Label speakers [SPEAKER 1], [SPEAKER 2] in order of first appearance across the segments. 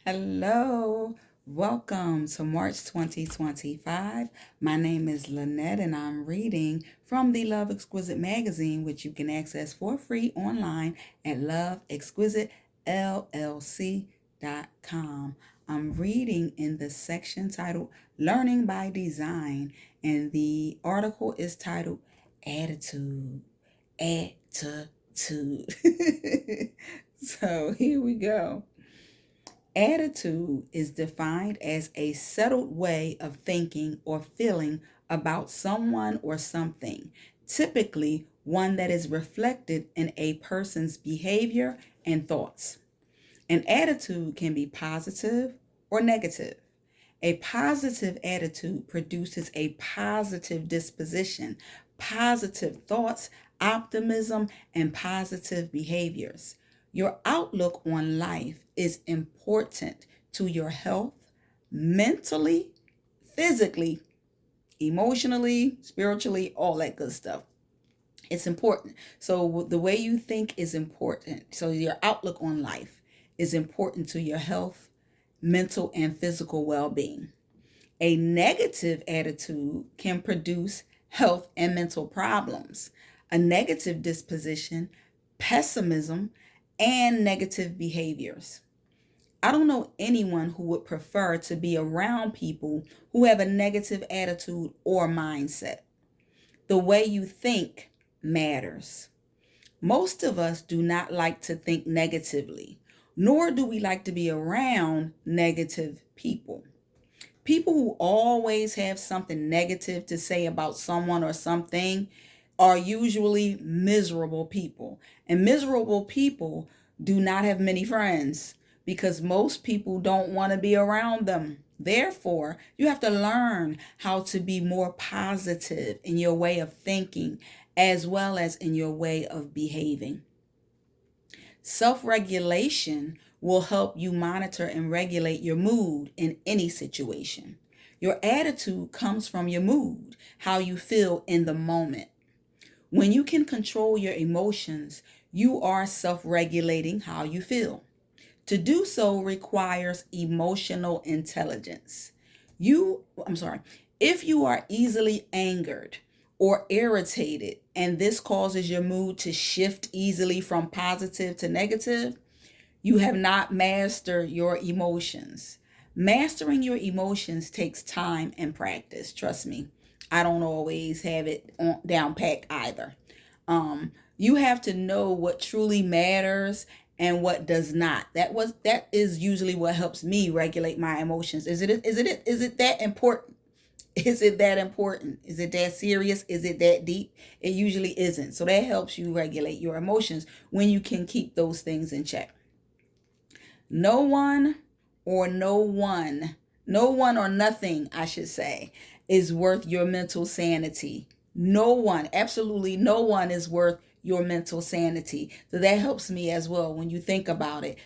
[SPEAKER 1] Hello, welcome to March 2025. My name is Lynette and I'm reading from the Love Exquisite Magazine, which you can access for free online at loveexquisitellc.com. I'm reading in the section titled Learning by Design, and the article is titled Attitude. Attitude. So here we go. Attitude is defined as a settled way of thinking or feeling about someone or something, typically one that is reflected in a person's behavior and thoughts. An attitude can be positive or negative. A positive attitude produces a positive disposition, positive thoughts, optimism, and positive behaviors. Your outlook on life is important to your health, mentally, physically, emotionally, spiritually, all that good stuff. It's important. So, the way you think is important. So, your outlook on life is important to your health, mental, and physical well being. A negative attitude can produce health and mental problems. A negative disposition, pessimism, and negative behaviors. I don't know anyone who would prefer to be around people who have a negative attitude or mindset. The way you think matters. Most of us do not like to think negatively, nor do we like to be around negative people. People who always have something negative to say about someone or something are usually miserable people. And miserable people do not have many friends because most people don't want to be around them. Therefore, you have to learn how to be more positive in your way of thinking as well as in your way of behaving. Self regulation will help you monitor and regulate your mood in any situation. Your attitude comes from your mood, how you feel in the moment. When you can control your emotions, you are self regulating how you feel. To do so requires emotional intelligence. If you are easily angered or irritated, and this causes your mood to shift easily from positive to negative, you have not mastered your emotions. Mastering your emotions takes time and practice. Trust me, I don't always have it down packed either. You have to know what truly matters and what does not. That is usually what helps me regulate my emotions. Is it that important? Is it that important? Is it that serious? Is it that deep? It usually isn't. So that helps you regulate your emotions when you can keep those things in check. No one or no one, no one or nothing, I should say, is worth your mental sanity. No one, absolutely no one is worth your mental sanity. So that helps me as well when you think about it.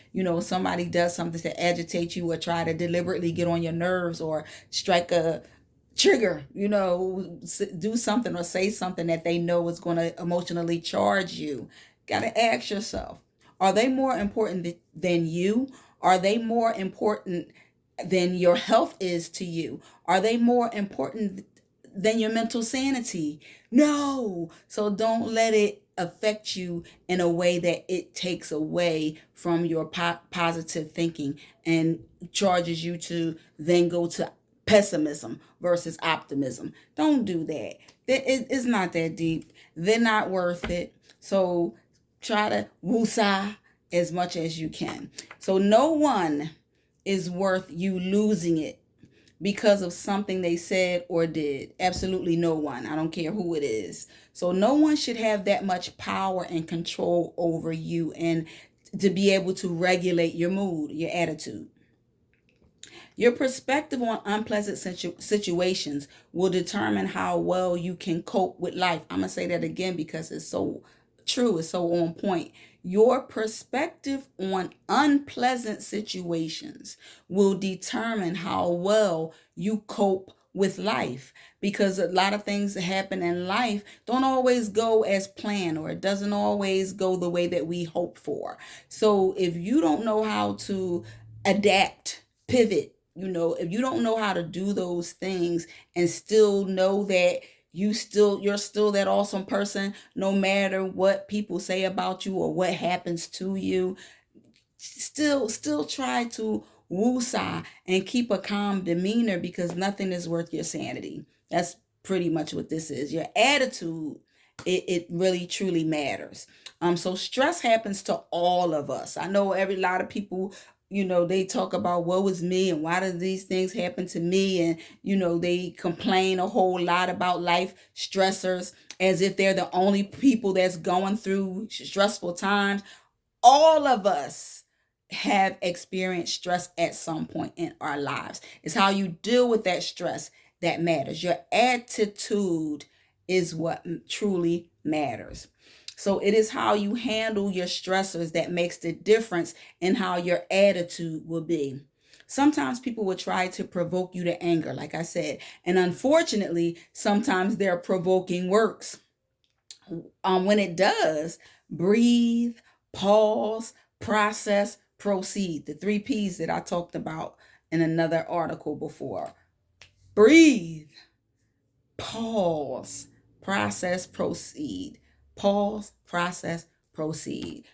[SPEAKER 1] Somebody does something to agitate you or try to deliberately get on your nerves or strike a trigger, do something or say something that they know is going to emotionally charge you. Got to ask yourself, are they more important than you? Are they more important than your health is to you? Are they more important than your mental sanity? No. So don't let it affect you in a way that it takes away from your positive thinking and charges you to then go to pessimism versus optimism. Don't do that. It's not that deep. They're not worth it. So try to woosah as much as you can. So no one is worth you losing it because of something they said or did. Absolutely no one. I don't care who it is. So no one should have that much power and control over you and to be able to regulate your mood, your attitude. Your perspective on unpleasant situations will determine how well you can cope with life. I'm going to say that again because it's so true, it's so on point. Your perspective on unpleasant situations will determine how well you cope with life, because a lot of things that happen in life don't always go as planned, or it doesn't always go the way that we hope for. So if you don't know how to adapt, pivot. If you don't know how to do those things and still know that you're still that awesome person, no matter what people say about you or what happens to you, still try to woosah and keep a calm demeanor, because nothing is worth your sanity. That's pretty much what this is. Your attitude, it really truly matters. So stress happens to all of us. I know every lot of people, they talk about what was me and why did these things happen to me, and they complain a whole lot about life stressors as if they're the only people that's going through stressful times. All of us have experienced stress at some point in our lives. It's how you deal with that stress that matters. Your attitude is what truly matters. So it is how you handle your stressors that makes the difference in how your attitude will be. Sometimes people will try to provoke you to anger, like I said, and unfortunately, sometimes their provoking works. When it does, breathe, pause, process, proceed. The 3 P's that I talked about in another article before. Breathe, pause, process, proceed. Pause, process, proceed.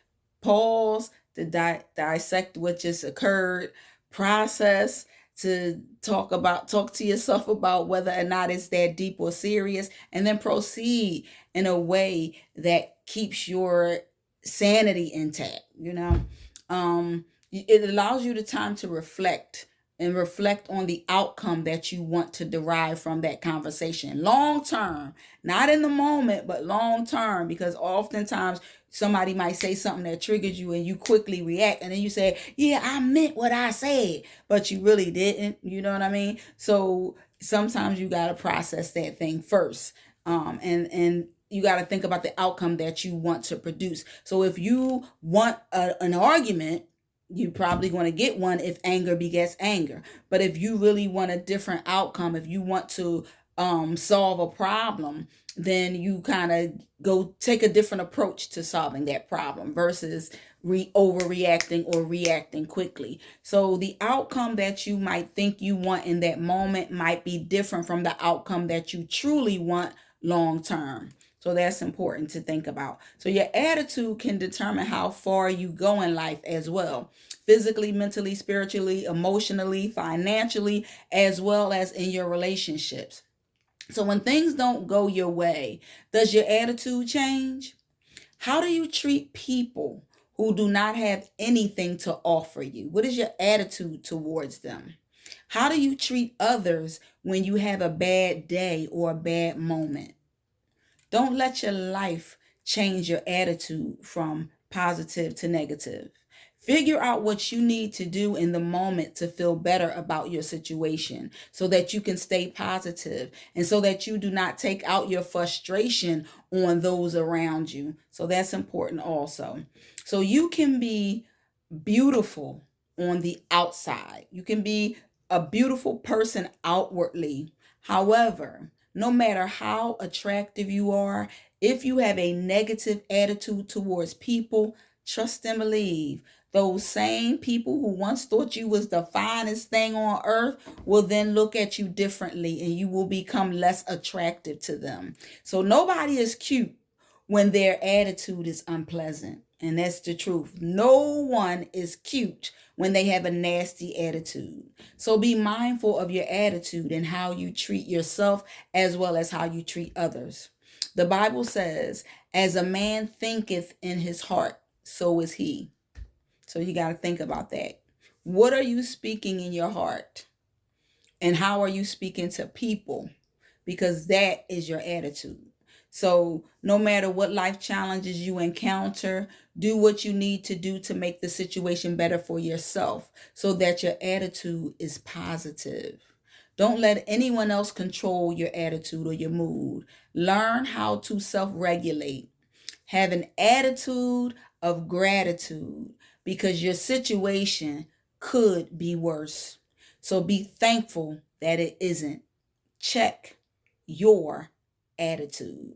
[SPEAKER 1] Pause to dissect what just occurred. Process to talk to yourself about whether or not it's that deep or serious, and then proceed in a way that keeps your sanity intact. It allows you the time to reflect and reflect on the outcome that you want to derive from that conversation long term, not in the moment, but long term, because oftentimes somebody might say something that triggers you and you quickly react, and then you say, yeah, I meant what I said, but you really didn't. You know what I mean? So sometimes you got to process that thing first, and you got to think about the outcome that you want to produce. So if you want an argument, you probably going to get one if anger begets anger. But if you really want a different outcome, if you want to solve a problem, then you kind of go take a different approach to solving that problem versus overreacting or reacting quickly. So the outcome that you might think you want in that moment might be different from the outcome that you truly want long term. So that's important to think about. So your attitude can determine how far you go in life as well. Physically, mentally, spiritually, emotionally, financially, as well as in your relationships. So when things don't go your way, does your attitude change? How do you treat people who do not have anything to offer you? What is your attitude towards them? How do you treat others when you have a bad day or a bad moment? Don't let your life change your attitude from positive to negative. Figure out what you need to do in the moment to feel better about your situation so that you can stay positive and so that you do not take out your frustration on those around you. So that's important also. So you can be beautiful on the outside. You can be a beautiful person outwardly. However, no matter how attractive you are, if you have a negative attitude towards people, trust and believe. Those same people who once thought you was the finest thing on earth will then look at you differently and you will become less attractive to them. So nobody is cute when their attitude is unpleasant. And that's the truth. No one is cute when they have a nasty attitude. So be mindful of your attitude and how you treat yourself as well as how you treat others. The Bible says, as a man thinketh in his heart, so is he. So you got to think about that. What are you speaking in your heart? And how are you speaking to people? Because that is your attitude. So no matter what life challenges you encounter, do what you need to do to make the situation better for yourself so that your attitude is positive. Don't let anyone else control your attitude or your mood. Learn how to self-regulate. Have an attitude of gratitude because your situation could be worse. So be thankful that it isn't. Check your attitude.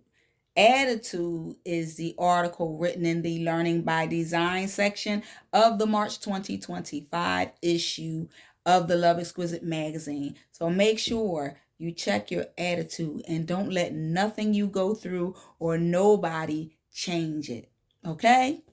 [SPEAKER 1] Attitude is the article written in the Learning by Design section of the March 2025 issue of the Love Exquisite Magazine. So make sure you check your attitude and don't let nothing you go through or nobody change it. Okay?